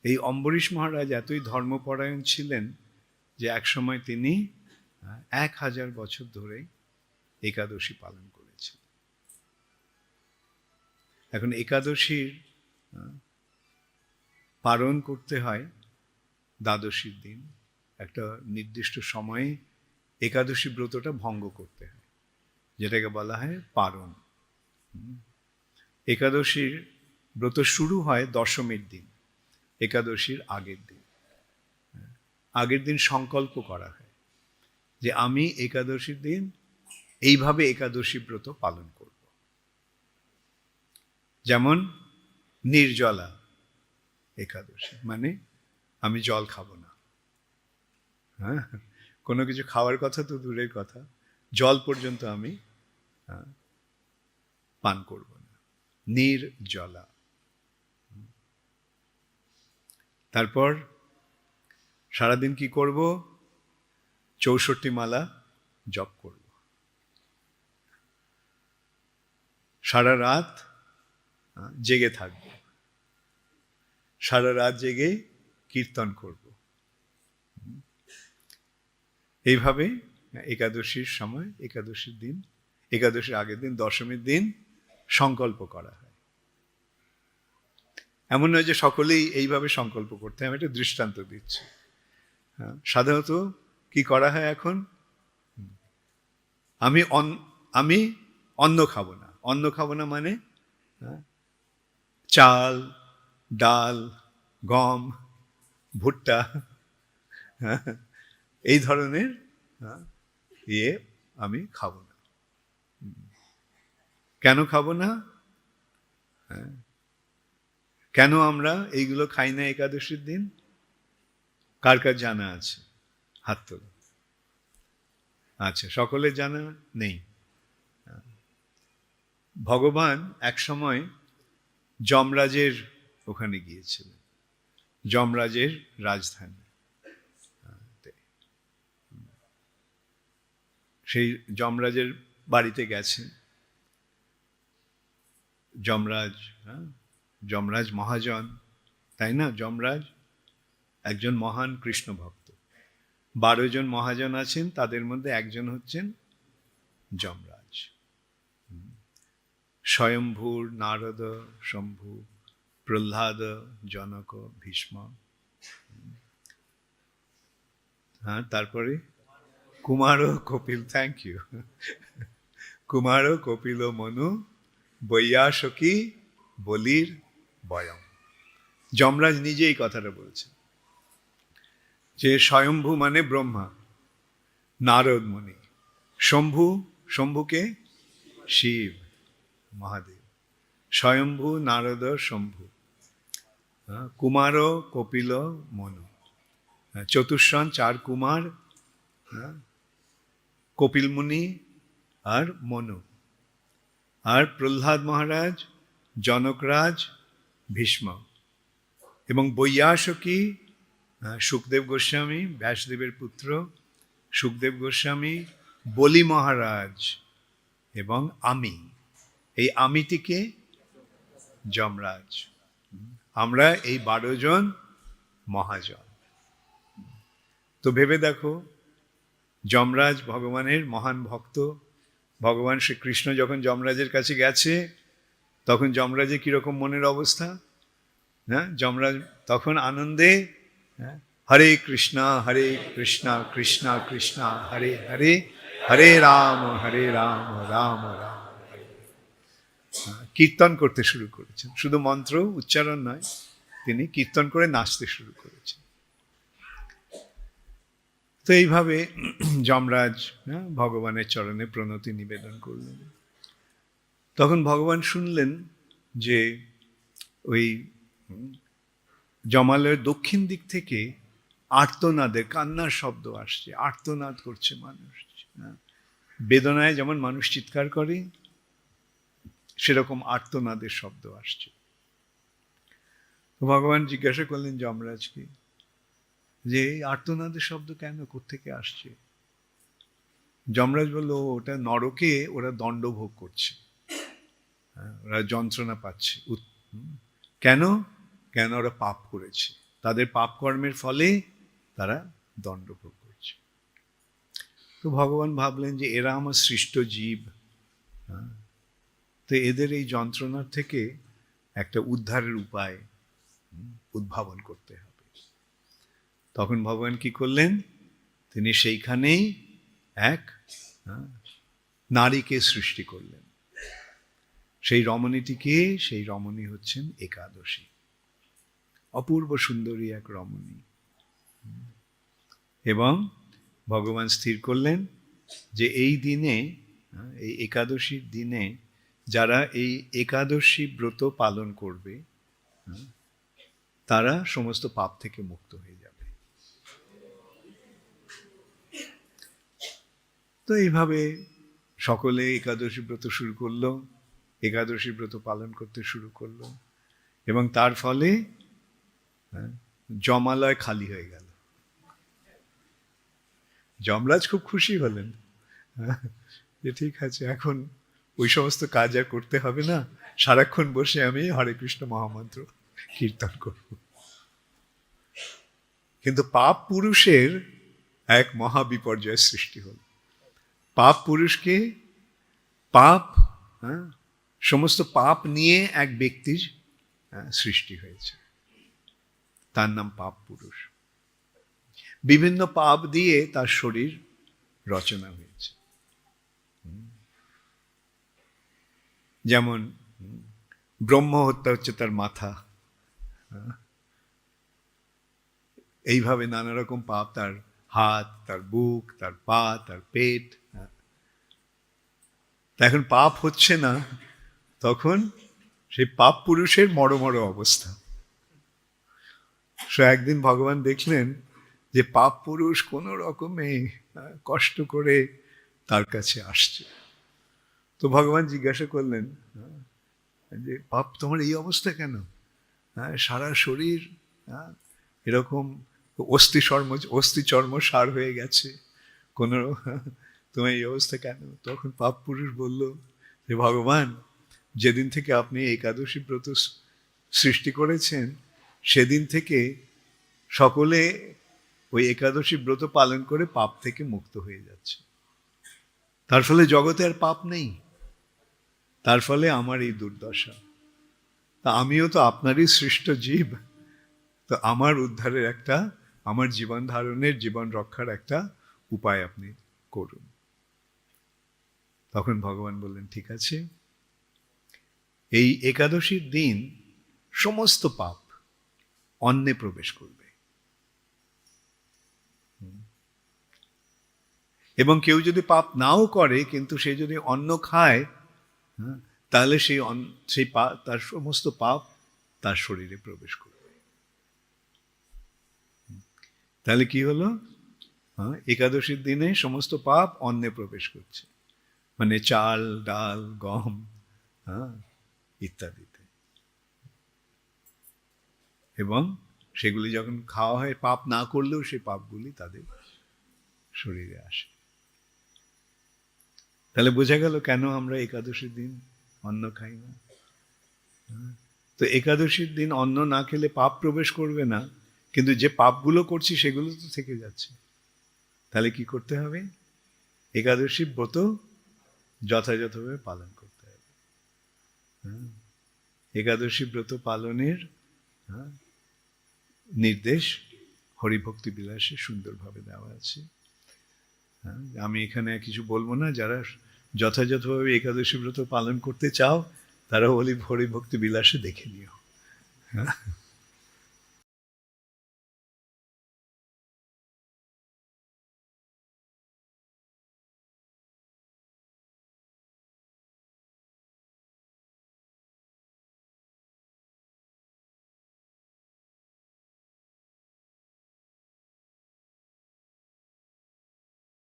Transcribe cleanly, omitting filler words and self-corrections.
এই অম্বরীশ মহারাজ এতই ধর্মপরায়ণ ছিলেন যে একসময় তিনি 1000 বছর ধরে একাদশী পালন করেছেন। এখন একাদশীর পালন করতে হয় দ্বাদশীর দিন, একটা নির্দিষ্ট সময়ে একাদশী ব্রতটা ভঙ্গ করতে হয়, যেটাকে বলা হয় পারণ। একাদশীর ব্রত শুরু হয় দশমীর দিন, একাদশীর আগের দিন। আগের দিন সংকল্প করা হয় যে আমি একাদশীর দিন এইভাবে একাদশী ব্রত পালন করব। যেমন নির্জলা একাদশী, মানে আমি জল খাবো না। হ্যাঁ, কোনো কিছু খাওয়ার কথা তো দূরের কথা, জল পর্যন্ত আমি পান করব না, নির্জলা। তারপর সারাদিন কি করব? 64 মালা জপ করব। সারা রাত জেগে থাকব, সারা রাত জেগে কীর্তন করব। এইভাবে একাদশীর সময়, একাদশীর দিন, একাদশীর আগের দিন, দশমীর দিন সংকল্প করা হয়। এমন নয় যে সকলেই এইভাবে সংকল্প করতে হয়, আমি একটা দৃষ্টান্ত দিচ্ছি। সাধারণত কি করা হয় এখন? আমি অন্ন খাবো না। অন্ন খাবো না মানে চাল, ডাল, গম, ভুট্টা, এই ধরনের আমি খাবো না। কেন খাবো না? কেন আমরা এইগুলো খাই না একাদশীর দিন? কার কার জানা আছে? হাত তোলো। আচ্ছা, সকলের জানা নেই। ভগবান এক সময় যমরাজের ওখানে গিয়েছিলেন, যমরাজের রাজধানী। সেই যমরাজের বাড়িতে গেছেন। যমরাজ, যমরাজ মহাজন, তাই না? যমরাজ একজন মহান কৃষ্ণ ভক্ত। 12 জন মহাজন আছেন, তাদের মধ্যে একজন হচ্ছেন যমরাজ। স্বয়ম্ভূর, নারদ, শম্ভু, প্রহ্লাদ, জনক, ভীষ্ম। হ্যাঁ, তারপরে কুমার ও কপিল। Thank you. কুমার ও কপিল মনু বৈয়াসকি বলির বয়ম। যমরাজ নিজে এই কথাটা বলছেন যে স্বয়ম্ভু মানে ব্রহ্মা, নারদ মুনি, শম্ভু, শম্ভুকে শিব মহাদেব, স্বয়ম্ভু, নারদ, শম্ভু, কুমার কপিল মনু, চতুর্শন 4 কুমার, কপিল মুনি আর মনু, আর প্রহ্লাদ মহারাজ, জনকরাজ, ভীষ্ম, এবং বৈয়াসকি সুখদেব গোস্বামী, ব্যাসদেবের পুত্র সুখদেব গোস্বামী, বলি মহারাজ, এবং আমি। এই আমিটিকে যমরাজ। আমরা এই 12 জন মহাজন। তো ভেবে দেখো, যমরাজ ভগবানের মহান ভক্ত। ভগবান শ্রীকৃষ্ণ যখন যমরাজের কাছে গেছে, তখন যমরাজের কিরকম মনের অবস্থা? হ্যাঁ, যমরাজ তখন আনন্দে হরে কৃষ্ণ কৃষ্ণ কৃষ্ণ হরে হরে, হরে রাম রাম রাম হরে। কীর্তন করতে শুরু করেছেন। শুধু মন্ত্র উচ্চারণ নয়, তিনি কীর্তন করে নাচতে শুরু করেছেন। তো এইভাবে যমরাজ ভগবানের চরণে প্রণতি নিবেদন করলেন। তখন ভগবান শুনলেন যে ওই জমালয়ের দক্ষিণ দিক থেকে আর্তনাদের, কান্নার শব্দ আসছে। আর্তনাদ করছে মানুষ। বেদনায় যেমন মানুষ চিৎকার করে, সেরকম আর্তনাদের শব্দ আসছে। তো ভগবান জিজ্ঞাসা করলেন যমরাজকে যে এই আর্তনাদের শব্দ কেন, কোত্থেকে আসছে? যমরাজ বলল, ওটা নরকে ওরা দণ্ড ভোগ করছে, ওরা যন্ত্রণা পাচ্ছে। কেন? কেন? ওরা পাপ করেছে, তাদের পাপ কর্মের ফলে তারা দণ্ড ভোগ করছে। তো ভগবান ভাবলেন যে এরা আমার সৃষ্ট জীব, তো এদের এই যন্ত্রণার থেকে একটা উদ্ধারের উপায় উদ্ভাবন করতে হবে। তখন ভগবান কি করলেন, তিনি সেইখানেই এক নারীকে সৃষ্টি করলেন। সেই রমণীটিকে, সেই রমণী হচ্ছেন একাদশী, অপূর্ব সুন্দরী এক রমণী। এবং ভগবান স্থির করলেন যে এই দিনে, এই একাদশীর দিনে যারা এই একাদশী ব্রত পালন করবে তারা সমস্ত পাপ থেকে মুক্ত হয়ে যাবে। তো এইভাবে সকলে একাদশী ব্রত শুরু করলো, একাদশী ব্রত পালন করতে শুরু করলো, এবং তার ফলে যমালয় খালি হয়ে গেল। যমরাজ খুব খুশি হলেন যে ঠিক আছে, এখন ওই সমস্ত কাজ আর করতে হবে না, সারাক্ষণ বসে আমি হরে কৃষ্ণ মহামন্ত্র কীর্তন করব। কিন্তু পাপ পুরুষের এক মহাবিপর্যয়ের সৃষ্টি হল। পাপ পুরুষকে, পাপ, সমস্ত পাপ নিয়ে এক ব্যক্তির সৃষ্টি হয়েছে, তার নাম পাপ পুরুষ। বিভিন্ন পাপ দিয়ে তার শরীর রচনা হয়েছে। যেমন ব্রহ্ম হত্যা হচ্ছে তার মাথা, এইভাবে নানা রকম পাপ, তার হাত, তার বুক, তার পা, তার পেট। এখন পাপ হচ্ছে না, তখন সেই পাপ পুরুষের মরমর অবস্থা। সো একদিন ভগবান দেখলেন যে পাপ পুরুষ কোনো রকমে কষ্ট করে তার কাছে আসছে। তো ভগবান জিজ্ঞাসা করলেন যে পাপ, তোমার এই অবস্থা কেন? সারা শরীর এরকম অস্থি চর্ম সার হয়ে গেছে, কোনো তোমার এই অবস্থা কেন? তখন পাপ পুরুষ বলল যে ভগবান, যেদিন থেকে আপনি একাদশী ব্রত সৃষ্টি করেছেন সেদিন থেকে সকলে ওই একাদশী ব্রত পালন করে পাপ থেকে মুক্ত হয়ে যাচ্ছে। তার ফলে জগতে আর পাপ নেই, তার ফলে আমার এই দুর্দশা। তা আমিও তো আপনারই সৃষ্ট জীব, তো আমার উদ্ধারের একটা, আমার জীবন ধারণের, জীবন রক্ষার একটা উপায় আপনি করুন। তখন ভগবান বললেন ঠিক আছে, এই একাদশীর দিন সমস্ত পাপ অন্নে প্রবেশ করবে, এবং কেউ যদি পাপ নাও করে কিন্তু সে যদি অন্ন খায়, তাহলে সেই তার সমস্ত পাপ তার শরীরে প্রবেশ করবে। তাহলে কি হলো, একাদশীর দিনে সমস্ত পাপ অন্নে প্রবেশ করছে, মানে চাল, ডাল, গম ইত্যাদিতে। এবং সেগুলি যখন খাওয়া হয়, পাপ না করলেও সেই পাপগুলি তাদের শরীরে আসে। তাহলে বোঝা গেল কেন আমরা একাদশীর দিন অন্ন খাই না। তো একাদশীর দিন অন্ন না খেলে পাপ প্রবেশ করবে না, কিন্তু যে পাপগুলো করছি সেগুলো তো থেকে যাচ্ছে। তাহলে কি করতে হবে? একাদশী ব্রত যথাযথভাবে পালন করতে হবে। একাদশী ব্রত পালনের নির্দেশ হরিভক্তি বিলাসে সুন্দরভাবে দেওয়া আছে। আমি এখানে কিছু বলবো না, যারা যথাযথভাবে একাদশী ব্রত পালন করতে চাও তারা হরিভক্তি বিলাসে দেখে নিও।